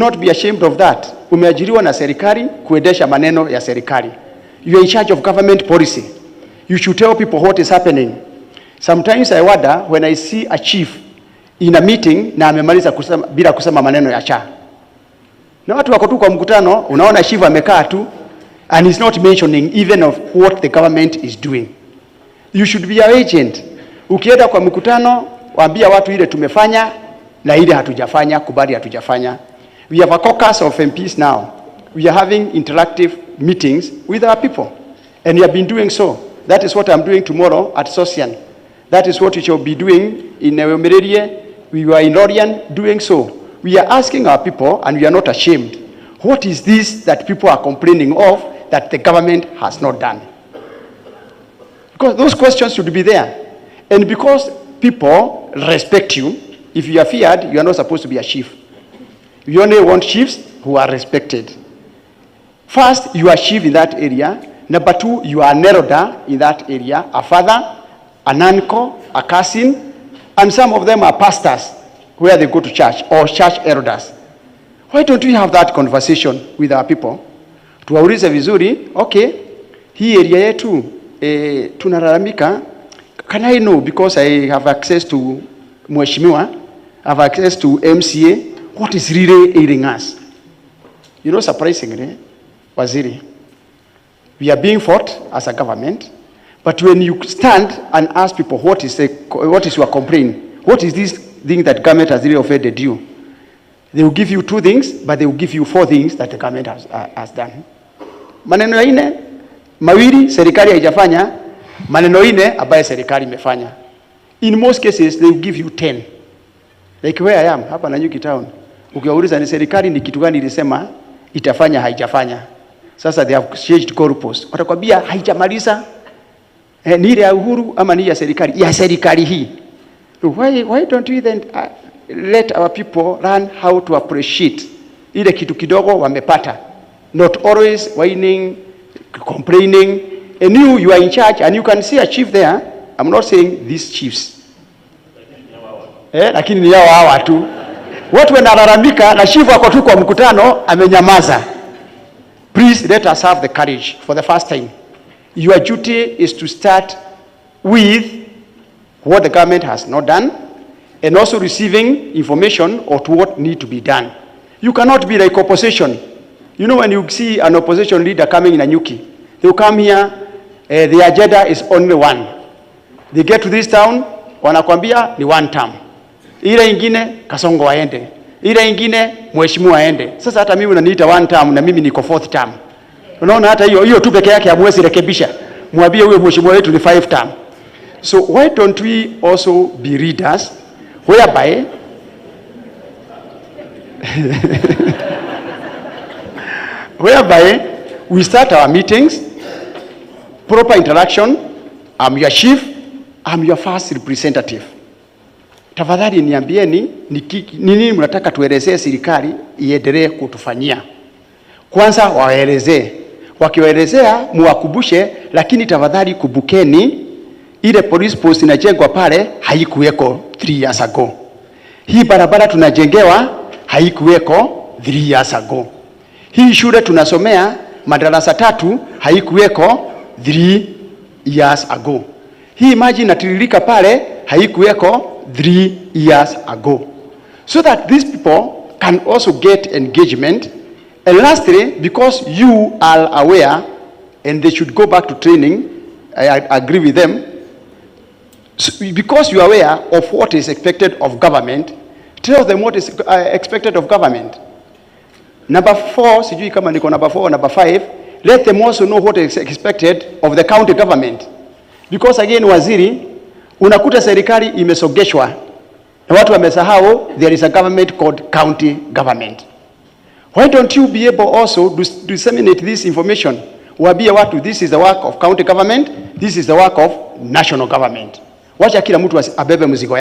Not be ashamed of that. Umeajiriwa na serikali kuendesha maneno ya serikali. You are in charge of government policy. You should tell people what is happening. Sometimes I wonder when I see a chief in a meeting na amemaliza kusema bila kusema maneno ya cha. Na watu wako tu kwa mkutano, unaona chief amekaa tu and is not mentioning even of what the government is doing. You should be an agent. Ukienda kwa mkutano, waambia watu ile tumefanya na ile hatujafanya, kubali hatujafanya. We have a caucus of MPs now. We are having interactive meetings with our people. And we have been doing so. That is what I'm doing tomorrow at Sosian. That is what we shall be doing in Mererie. We were in Lorien doing so. We are asking our people, and we are not ashamed. What is this that people are complaining of that the government has not done? Because those questions should be there. And because people respect you, if you are feared, you are not supposed to be a chief. You only want chiefs who are respected. First, you are chief in that area. Number two, you are an elder in that area. A father, an uncle, a cousin, and some of them are pastors where they go to church or church elders. Why don't we have that conversation with our people? Tuwaulize vizuri, okay, hii area yetu tunalalamika. Can I know, because I have access to mheshimiwa, I have access to MCA, what is really ailing us? You know, surprisingly, Waziri, we are being fought as a government, but when you stand and ask people what is your complaint, what is this thing that government has really offended you, they will give you 2 things, but they will give you 4 things that the government has done. Maneno ya ine, mawili serikali haijafanya, maneno ine ambaye serikali imefanya. In most cases, they will give you 10. Like where I am, hapa Nanyuki town. Ukiwauliza ni serikali ni kitu gani ilisema itafanya haijafanya. Sasa they have changed goalposts. Watakwambia haijamaliza. Ni ile ya uhuru ama ni ya serikali? Ya serikali hii. Why don't we then let our people learn how to appreciate ile kitu kidogo wamepata? Not always whining, complaining. And you are in charge and you can see a chief there. I'm not saying these chiefs. Lakini ni yao hawa tu. Watu wanalalamika na chief wako tu kwa mkutano amenyamaza. Please let us have the courage for the first time. Your duty is to start with what the government has not done and also receiving information of what need to be done. You cannot be like opposition. You know, when you see an opposition leader coming in Nanyuki, they will come here, the agenda is only one. They get to this town, wanakwambia ni Wantam. Ile ingine Kasongo waende. Ile ingine mheshimiwa aende. Sasa hata mimi unaniita Wantam na mimi niko 4th term. Unaona hata hiyo tu peke yake hamwezi rekebisha. Mwambie huyo mheshimiwa wetu ni 5th term. So why don't we also be leaders whereby we start our meetings, proper interaction. I'm your chief, I'm your first representative. Tafadhali niambieni ni nini mnataka tuelezee serikali iendelee kutufanyia. Kwanza waelezee. Wakiwaelezea muwakumbushe, lakini tafadhali kumbukeni ile police post inajengwa pale haikuweko 3 years ago. Hii barabara tunajengewa haikuweko 3 years ago. Hii shule tunasomea madarasa 3 haikuweko 3 years ago. Hii maji inatiririka pale haikuweko 3 years ago. So that these people can also get engagement. And lastly, because you are aware and they should go back to training, I agree with them. So because you are aware of what is expected of government, tell them what is expected of government. Number 4, sijui kama niko number 4 or number 5, let them also know what is expected of the county government. Because again, Waziri, unakuta serikali imesogeshwa na watu wamesahau there is a government called county government. Why don't you be able also to disseminate this information? Waambie watu, this is the work of county government, this is the work of national government. Wacha kila mtu abebe mzigo.